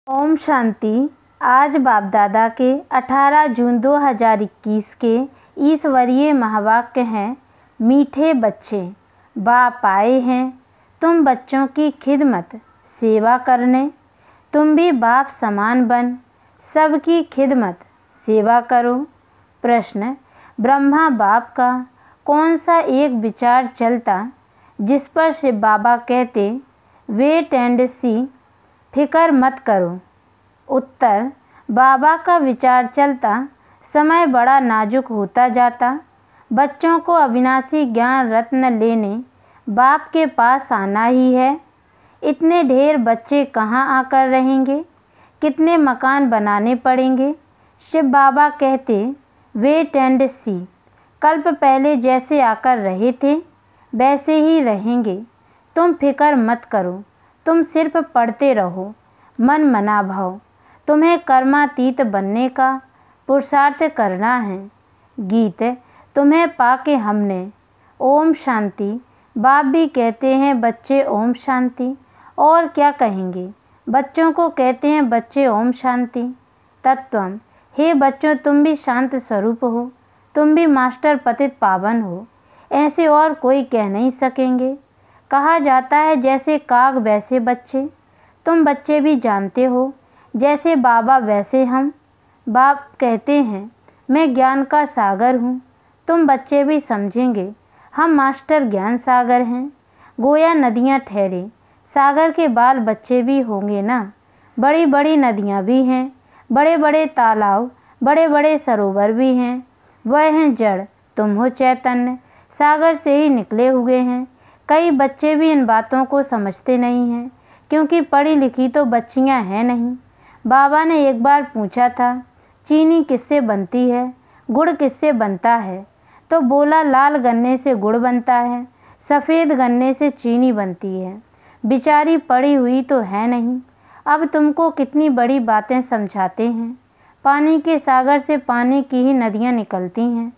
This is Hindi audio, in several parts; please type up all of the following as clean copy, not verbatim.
ओम शांति। आज बाप दादा के 18 जून 2021 के ईश्वरीय महावाक्य हैं। मीठे बच्चे, बाप आए हैं तुम बच्चों की खिदमत सेवा करने। तुम भी बाप समान बन सबकी खिदमत सेवा करो। प्रश्न, ब्रह्मा बाप का कौन सा एक विचार चलता जिस पर शिव बाबा कहते वेट एंड सी, फिकर मत करो। उत्तर, बाबा का विचार चलता समय बड़ा नाजुक होता जाता। बच्चों को अविनाशी ज्ञान रत्न लेने बाप के पास आना ही है। इतने ढेर बच्चे कहाँ आकर रहेंगे, कितने मकान बनाने पड़ेंगे। शिव बाबा कहते वेट एंड सी, कल्प पहले जैसे आकर रहे थे वैसे ही रहेंगे। तुम फिकर मत करो, तुम सिर्फ पढ़ते रहो मन मना भाव। तुम्हें कर्मातीत बनने का पुरुषार्थ करना है। गीत तुम्हें पाके हमने। ओम शांति। बाप भी कहते हैं बच्चे ओम शांति, और क्या कहेंगे। बच्चों को कहते हैं बच्चे ओम शांति। तत्वम, हे बच्चों तुम भी शांत स्वरूप हो, तुम भी मास्टर पतित पावन हो, ऐसे और कोई कह नहीं सकेंगे। कहा जाता है जैसे काग वैसे बच्चे। तुम बच्चे भी जानते हो जैसे बाबा वैसे हम। बाप कहते हैं मैं ज्ञान का सागर हूँ। तुम बच्चे भी समझेंगे हम मास्टर ज्ञान सागर हैं। गोया नदियाँ ठहरे सागर के बाल बच्चे भी होंगे ना। बड़ी बड़ी नदियाँ भी हैं, बड़े बड़े तालाब, बड़े बड़े सरोवर भी हैं। वह हैं जड़, तुम हो चैतन्य, सागर से ही निकले हुए हैं। कई बच्चे भी इन बातों को समझते नहीं हैं क्योंकि पढ़ी लिखी तो बच्चियां हैं नहीं। बाबा ने एक बार पूछा था चीनी किससे बनती है, गुड़ किससे बनता है, तो बोला लाल गन्ने से गुड़ बनता है, सफ़ेद गन्ने से चीनी बनती है। बेचारी पढ़ी हुई तो है नहीं। अब तुमको कितनी बड़ी बातें समझाते हैं। पानी के सागर से पानी की ही नदियाँ निकलती हैं।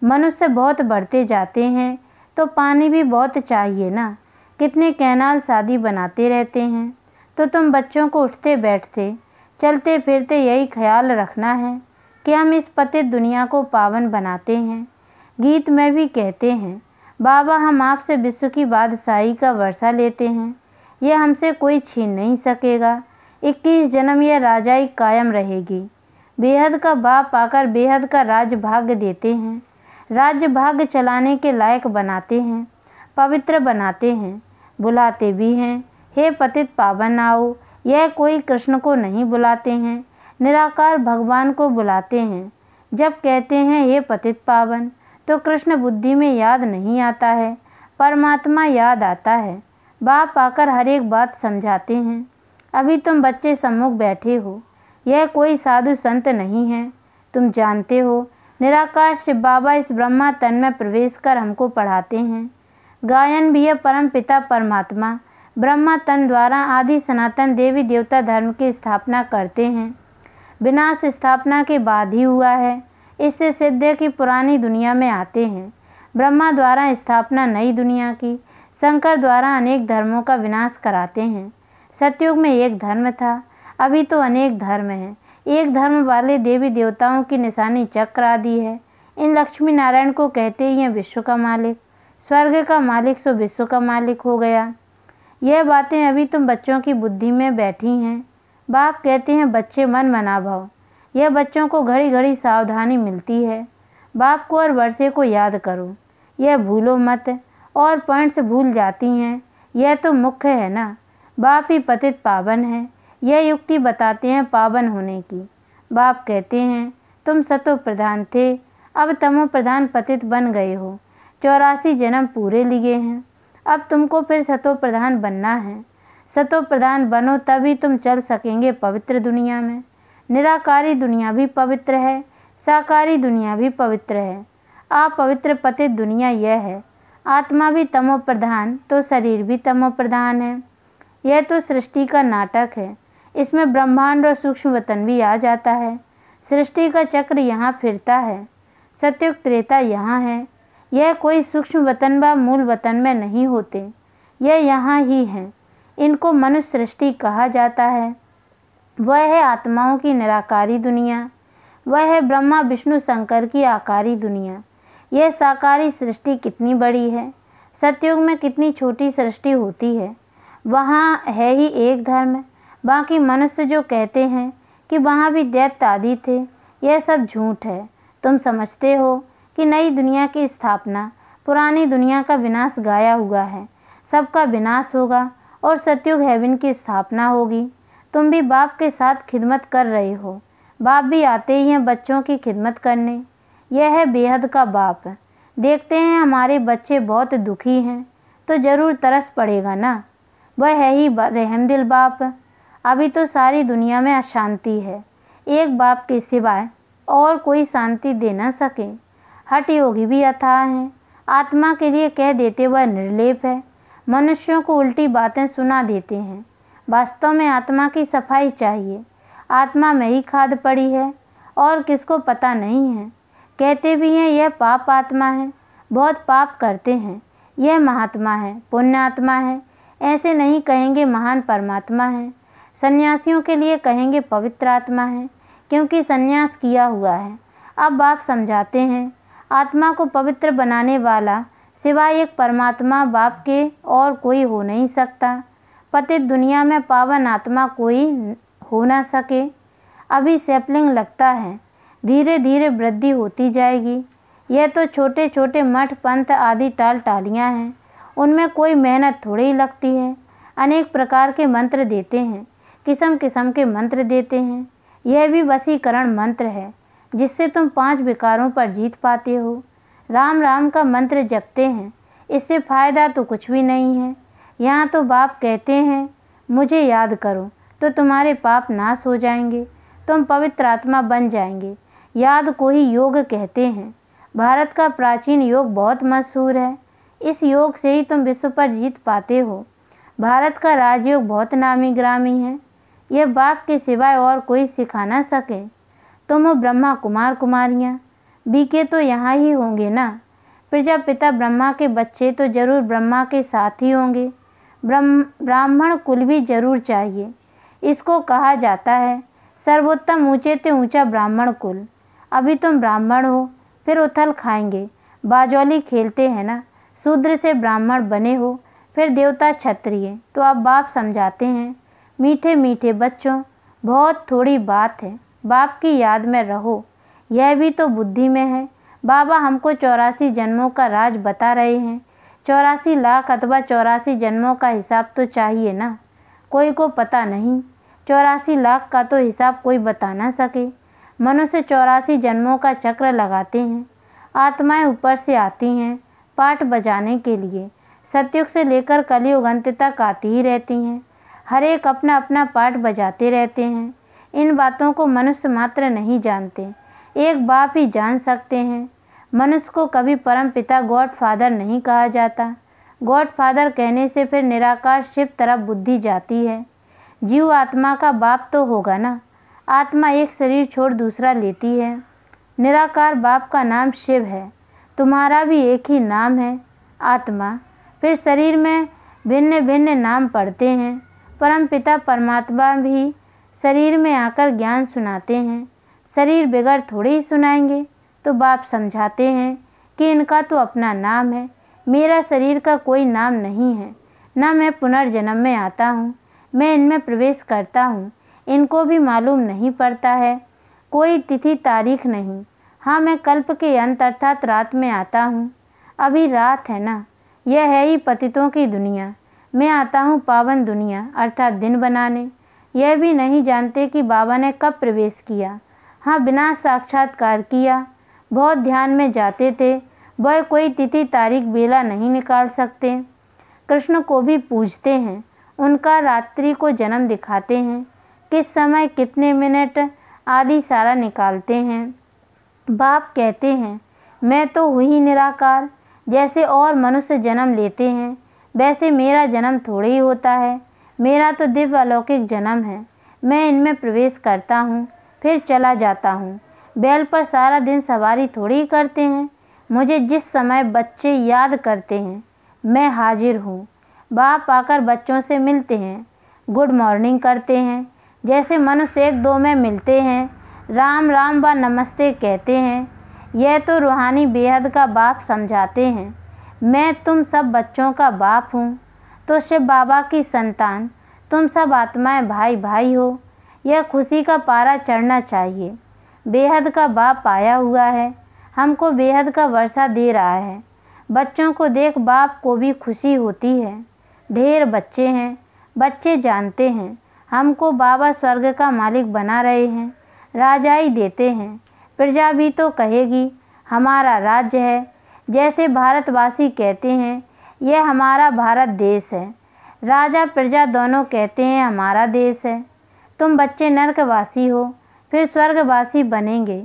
मनुष्य बहुत बढ़ते जाते हैं तो पानी भी बहुत चाहिए ना। कितने कैनाल शादी बनाते रहते हैं। तो तुम बच्चों को उठते बैठते चलते फिरते यही ख्याल रखना है कि हम इस पतित दुनिया को पावन बनाते हैं। गीत में भी कहते हैं बाबा हम आपसे विश्व की बादशाही का वर्षा लेते हैं, यह हमसे कोई छीन नहीं सकेगा। 21 जन्म यह राजाई कायम रहेगी। बेहद का बाप आकर बेहद का राज्य भाग्य देते हैं। राज्य भाग्य चलाने के लायक बनाते हैं, पवित्र बनाते हैं, बुलाते भी हैं हे पतित पावन आओ। यह कोई कृष्ण को नहीं बुलाते हैं, निराकार भगवान को बुलाते हैं। जब कहते हैं हे पतित पावन तो कृष्ण बुद्धि में याद नहीं आता है, परमात्मा याद आता है। बाप आकर हर एक बात समझाते हैं। अभी तुम बच्चे सम्मुख बैठे हो, यह कोई साधु संत नहीं है। तुम जानते हो निराकार शिव बाबा इस ब्रह्मा तन में प्रवेश कर हमको पढ़ाते हैं। गायन भी यह परम पिता परमात्मा ब्रह्मा तन द्वारा आदि सनातन देवी देवता धर्म की स्थापना करते हैं। विनाश स्थापना के बाद ही हुआ है। इससे सिद्ध है कि पुरानी दुनिया में आते हैं। ब्रह्मा द्वारा स्थापना नई दुनिया की, शंकर द्वारा अनेक धर्मों का विनाश कराते हैं। सतयुग में एक धर्म था, अभी तो अनेक धर्म हैं। एक धर्म वाले देवी देवताओं की निशानी चक्र आदि है। इन लक्ष्मी नारायण को कहते ही हैं विश्व का मालिक। स्वर्ग का मालिक सो विश्व का मालिक हो गया। यह बातें अभी तुम बच्चों की बुद्धि में बैठी हैं। बाप कहते हैं बच्चे मन मना भाव। यह बच्चों को घड़ी घड़ी सावधानी मिलती है। बाप को और वर्षे को याद करो, यह भूलो मत। और पॉइंट्स भूल जाती हैं, यह तो मुख्य है ना। बाप ही पतित पावन है, यह युक्ति बताते हैं पावन होने की। बाप कहते हैं तुम सतो प्रधान थे, अब तमो प्रधान पतित बन गए हो। 84 जन्म पूरे लिए हैं, अब तुमको फिर सतो प्रधान बनना है। सतो प्रधान बनो तभी तुम चल सकेंगे पवित्र दुनिया में। निराकारी दुनिया भी पवित्र है, साकारी दुनिया भी पवित्र है। आप पवित्र पतित दुनिया यह है। आत्मा भी तमो प्रधान तो शरीर भी तमो प्रधान है। यह तो सृष्टि का नाटक है। इसमें ब्रह्मांड और सूक्ष्म वतन भी आ जाता है। सृष्टि का चक्र यहाँ फिरता है। सत्युग त्रेता यहाँ है। यह कोई सूक्ष्म वतन व मूल वतन में नहीं होते, यह यहाँ ही हैं। इनको मनुष्य सृष्टि कहा जाता है। वह है आत्माओं की निराकारी दुनिया, वह है ब्रह्मा विष्णु शंकर की आकारी दुनिया। यह साकारी सृष्टि कितनी बड़ी है। सतयुग में कितनी छोटी सृष्टि होती है। वहाँ है ही एक धर्म। बाकी मनुष्य जो कहते हैं कि वहाँ भी दैत्य आदि थे, यह सब झूठ है। तुम समझते हो कि नई दुनिया की स्थापना पुरानी दुनिया का विनाश गाया हुआ है। सबका विनाश होगा और सतयुग हेवन की स्थापना होगी। तुम भी बाप के साथ खिदमत कर रहे हो। बाप भी आते ही हैं बच्चों की खिदमत करने। यह है बेहद का बाप। देखते हैं हमारे बच्चे बहुत दुखी हैं तो ज़रूर तरस पड़ेगा ना। वह है ही रहमदिल बाप। अभी तो सारी दुनिया में अशांति है। एक बाप के सिवाय और कोई शांति दे ना सके। हठ योगी भी अथाह हैं। आत्मा के लिए कह देते वह निर्लेप है। मनुष्यों को उल्टी बातें सुना देते हैं। वास्तव में आत्मा की सफाई चाहिए। आत्मा में ही खाद पड़ी है और किसको पता नहीं है। कहते भी हैं यह पाप आत्मा है, बहुत पाप करते हैं। यह महात्मा है, पुण्य आत्मा है। ऐसे नहीं कहेंगे महान परमात्मा है। सन्यासियों के लिए कहेंगे पवित्र आत्मा है, क्योंकि सन्यास किया हुआ है। अब बाप समझाते हैं आत्मा को पवित्र बनाने वाला सिवाय एक परमात्मा बाप के और कोई हो नहीं सकता। पतित दुनिया में पावन आत्मा कोई हो ना सके। अभी सैपलिंग लगता है, धीरे धीरे वृद्धि होती जाएगी। यह तो छोटे छोटे मठ पंथ आदि टाल टालियाँ हैं, उनमें कोई मेहनत थोड़ी ही लगती है। अनेक प्रकार के मंत्र देते हैं, किस्म किस्म के मंत्र देते हैं। यह भी वशीकरण मंत्र है जिससे तुम 5 विकारों पर जीत पाते हो। राम राम का मंत्र जपते हैं, इससे फ़ायदा तो कुछ भी नहीं है। यहाँ तो बाप कहते हैं मुझे याद करो तो तुम्हारे पाप नाश हो जाएंगे, तुम पवित्र आत्मा बन जाएंगे। याद को ही योग कहते हैं। भारत का प्राचीन योग बहुत मशहूर है। इस योग से ही तुम विश्व पर जीत पाते हो। भारत का राजयोग बहुत नामी ग्रामी है। यह बाप के सिवाय और कोई सिखा ना सके। तुम हो ब्रह्मा कुमार कुमारियाँ, बीके तो यहाँ ही होंगे ना। प्रजापिता ब्रह्मा के बच्चे तो जरूर ब्रह्मा के साथ ही होंगे। ब्राह्मण कुल भी जरूर चाहिए। इसको कहा जाता है सर्वोत्तम ऊंचे ते ऊंचा ब्राह्मण कुल। अभी तुम ब्राह्मण हो, फिर उथल खाएंगे। बाजौली खेलते हैं ना, शूद्र से ब्राह्मण बने हो, फिर देवता क्षत्रिय। तो अब बाप समझाते हैं मीठे मीठे बच्चों, बहुत थोड़ी बात है, बाप की याद में रहो। यह भी तो बुद्धि में है। बाबा हमको 84 जन्मों का राज बता रहे हैं। 84 लाख अथवा 84 जन्मों का हिसाब तो चाहिए ना। कोई को पता नहीं। 84 लाख का तो हिसाब कोई बता ना सके। मनुष्य 84 जन्मों का चक्र लगाते हैं। आत्माएं ऊपर से आती हैं पाठ बजाने के लिए। सतयुग से लेकर कलयुग अंत तक आती ही रहती हैं। हर एक अपना अपना पाठ बजाते रहते हैं। इन बातों को मनुष्य मात्र नहीं जानते, एक बाप ही जान सकते हैं। मनुष्य को कभी परम पिता गॉड फादर नहीं कहा जाता। गॉड फादर कहने से फिर निराकार शिव तरफ बुद्धि जाती है। जीव आत्मा का बाप तो होगा ना। आत्मा एक शरीर छोड़ दूसरा लेती है। निराकार बाप का नाम शिव है। तुम्हारा भी एक ही नाम है, आत्मा। फिर शरीर में भिन्न भिन्न नाम पढ़ते हैं। परम पिता परमात्मा भी शरीर में आकर ज्ञान सुनाते हैं। शरीर बिगड़ थोड़ी ही सुनाएंगे। तो बाप समझाते हैं कि इनका तो अपना नाम है, मेरा शरीर का कोई नाम नहीं है। ना मैं पुनर्जन्म में आता हूँ, मैं इनमें प्रवेश करता हूँ। इनको भी मालूम नहीं पड़ता है, कोई तिथि तारीख नहीं। हाँ, मैं कल्प के अंत अर्थात रात में आता हूँ। अभी रात है ना। यह है ही पतितों की दुनिया। मैं आता हूँ पावन दुनिया अर्थात दिन बनाने। यह भी नहीं जानते कि बाबा ने कब प्रवेश किया। हाँ, बिना साक्षात्कार किया। बहुत ध्यान में जाते थे, वह कोई तिथि तारीख बेला नहीं निकाल सकते। कृष्ण को भी पूछते हैं, उनका रात्रि को जन्म दिखाते हैं, किस समय कितने मिनट आदि सारा निकालते हैं। बाप कहते हैं मैं तो हूँ ही निराकार। जैसे और मनुष्य जन्म लेते हैं वैसे मेरा जन्म थोड़े ही होता है। मेरा तो दिव्य अलौकिक जन्म है। मैं इनमें प्रवेश करता हूँ फिर चला जाता हूँ। बैल पर सारा दिन सवारी थोड़ी करते हैं। मुझे जिस समय बच्चे याद करते हैं मैं हाजिर हूँ। बाप आकर बच्चों से मिलते हैं, गुड मॉर्निंग करते हैं, जैसे मनुष्य एक दो में मिलते हैं, राम राम व नमस्ते कहते हैं। यह तो रूहानी बेहद का बाप समझाते हैं। मैं तुम सब बच्चों का बाप हूँ, तो शिव बाबा की संतान तुम सब आत्माएं भाई भाई हो। यह खुशी का पारा चढ़ना चाहिए। बेहद का बाप आया हुआ है, हमको बेहद का वर्षा दे रहा है। बच्चों को देख बाप को भी खुशी होती है। ढेर बच्चे हैं, बच्चे जानते हैं हमको बाबा स्वर्ग का मालिक बना रहे हैं, राजाई देते हैं। प्रजा भी तो कहेगी हमारा राज्य है। जैसे भारतवासी कहते हैं यह हमारा भारत देश है, राजा प्रजा दोनों कहते हैं हमारा देश है। तुम बच्चे नरकवासी हो, फिर स्वर्गवासी बनेंगे।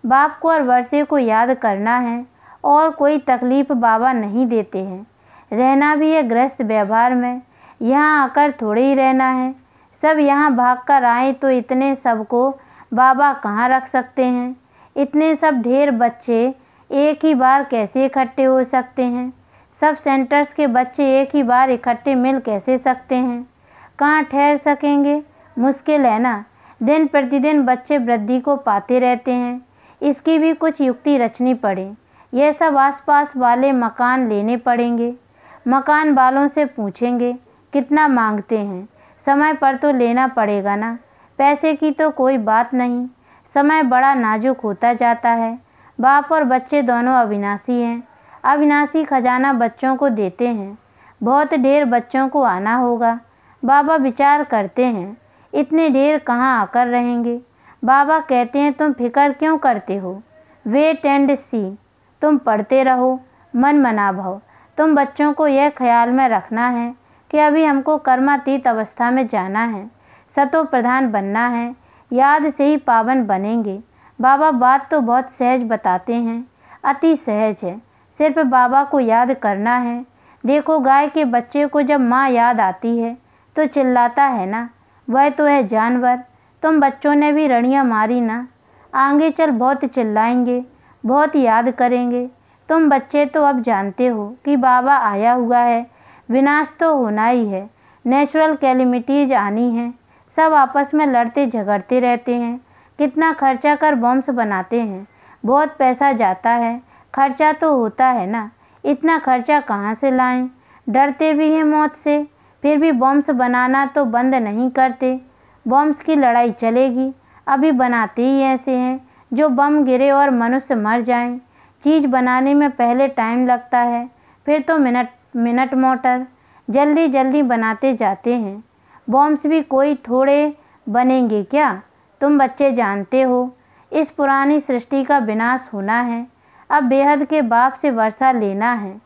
बाप को और वर्षे को याद करना है और कोई तकलीफ़ बाबा नहीं देते हैं। रहना भी है गृहस्थ व्यवहार में, यहाँ आकर थोड़े ही रहना है। सब यहाँ भाग कर आए तो इतने सबको बाबा कहाँ रख सकते हैं। इतने सब ढेर बच्चे एक ही बार कैसे इकट्ठे हो सकते हैं। सब सेंटर्स के बच्चे एक ही बार इकट्ठे मिल कैसे सकते हैं। कहाँ ठहर सकेंगे, मुश्किल है ना। दिन प्रतिदिन बच्चे वृद्धि को पाते रहते हैं, इसकी भी कुछ युक्ति रचनी पड़े। यह सब आसपास वाले मकान लेने पड़ेंगे। मकान वालों से पूछेंगे कितना मांगते हैं। समय पर तो लेना पड़ेगा ना, पैसे की तो कोई बात नहीं। समय बड़ा नाजुक होता जाता है। बाप और बच्चे दोनों अविनाशी हैं। अविनाशी खजाना बच्चों को देते हैं। बहुत ढेर बच्चों को आना होगा। बाबा विचार करते हैं इतने ढेर कहाँ आकर रहेंगे। बाबा कहते हैं तुम फिक्र क्यों करते हो, वेट एंड सी। तुम पढ़ते रहो, मन मना भव। तुम बच्चों को यह ख्याल में रखना है कि अभी हमको कर्मातीत अवस्था में जाना है, सतो प्रधान बनना है। याद से ही पावन बनेंगे। बाबा बात तो बहुत सहज बताते हैं, अति सहज है। सिर्फ बाबा को याद करना है। देखो गाय के बच्चे को जब माँ याद आती है तो चिल्लाता है ना, वह तो है जानवर। तुम बच्चों ने भी रड़ियाँ मारी ना, आगे चल बहुत चिल्लाएंगे, बहुत याद करेंगे। तुम बच्चे तो अब जानते हो कि बाबा आया हुआ है, विनाश तो होना ही है, नेचुरल कैलेमिटीज आनी है। सब आपस में लड़ते झगड़ते रहते हैं। कितना खर्चा कर बॉम्ब्स बनाते हैं, बहुत पैसा जाता है, खर्चा तो होता है ना। इतना खर्चा कहाँ से लाएं। डरते भी हैं मौत से, फिर भी बॉम्ब्स बनाना तो बंद नहीं करते। बॉम्ब्स की लड़ाई चलेगी। अभी बनाते ही ऐसे हैं जो बम गिरे और मनुष्य मर जाएं। चीज़ बनाने में पहले टाइम लगता है, फिर तो मिनट मोटर। जल्दी जल्दी बनाते जाते हैं। बॉम्ब्स भी कोई थोड़े बनेंगे क्या। तुम बच्चे जानते हो इस पुरानी सृष्टि का विनाश होना है। अब बेहद के बाप से वर्षा लेना है।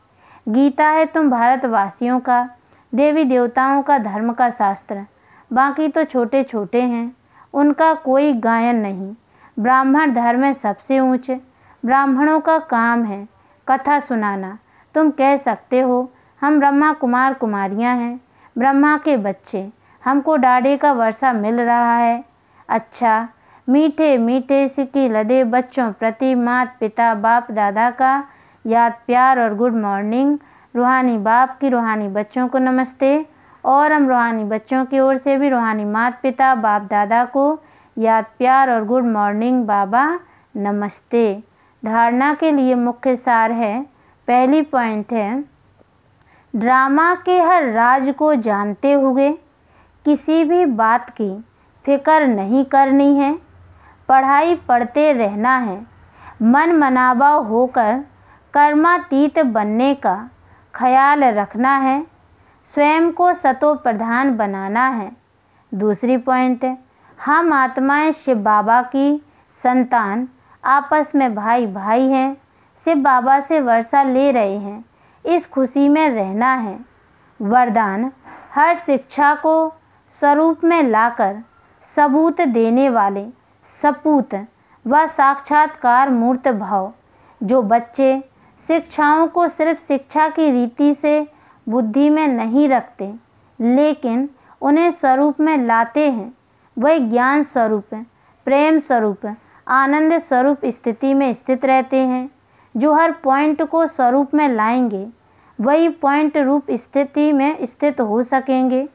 गीता है तुम भारतवासियों का, देवी देवताओं का धर्म का शास्त्र। बाकी तो छोटे छोटे हैं, उनका कोई गायन नहीं। ब्राह्मण धर्म है सबसे ऊंचे। ब्राह्मणों का काम है कथा सुनाना। तुम कह सकते हो हम ब्रह्मा कुमार कुमारियां हैं, ब्रह्मा के बच्चे। हमको डाढ़े का वर्षा मिल रहा है। अच्छा, मीठे मीठे सिक्की लदे बच्चों प्रति माता पिता बाप दादा का याद प्यार और गुड मॉर्निंग। रूहानी बाप की रूहानी बच्चों को नमस्ते। और हम रूहानी बच्चों की ओर से भी रूहानी माता पिता बाप दादा को याद प्यार और गुड मॉर्निंग बाबा नमस्ते। धारणा के लिए मुख्य सार है। पहली पॉइंट है, ड्रामा के हर राज को जानते हुए किसी भी बात की फिक्र नहीं करनी है। पढ़ाई पढ़ते रहना है। मन मनावा होकर कर्मातीत बनने का ख्याल रखना है। स्वयं को सतो प्रधान बनाना है। दूसरी पॉइंट है, हम आत्माएं शिव बाबा की संतान आपस में भाई भाई हैं। शिव बाबा से वर्षा ले रहे हैं, इस खुशी में रहना है। वरदान, हर शिक्षा को स्वरूप में लाकर सबूत देने वाले सपूत व साक्षात्कार मूर्त भाव। जो बच्चे शिक्षाओं को सिर्फ शिक्षा की रीति से बुद्धि में नहीं रखते, लेकिन उन्हें स्वरूप में लाते हैं, वह ज्ञान स्वरूप, प्रेम स्वरूप, आनंद स्वरूप स्थिति में स्थित रहते हैं। जो हर पॉइंट को स्वरूप में लाएंगे, वही पॉइंट रूप स्थिति में स्थित हो सकेंगे।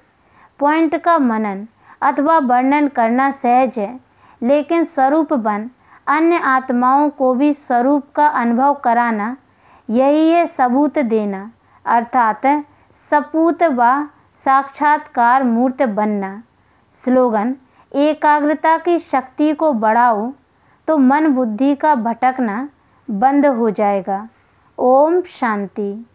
पॉइंट का मनन अथवा वर्णन करना सहज है, लेकिन स्वरूप बन अन्य आत्माओं को भी स्वरूप का अनुभव कराना, यही है सबूत देना, अर्थात सपूत व साक्षात्कार मूर्त बनना। स्लोगन: एकाग्रता की शक्ति को बढ़ाओ तो मन बुद्धि का भटकना बंद हो जाएगा। ओम शांति।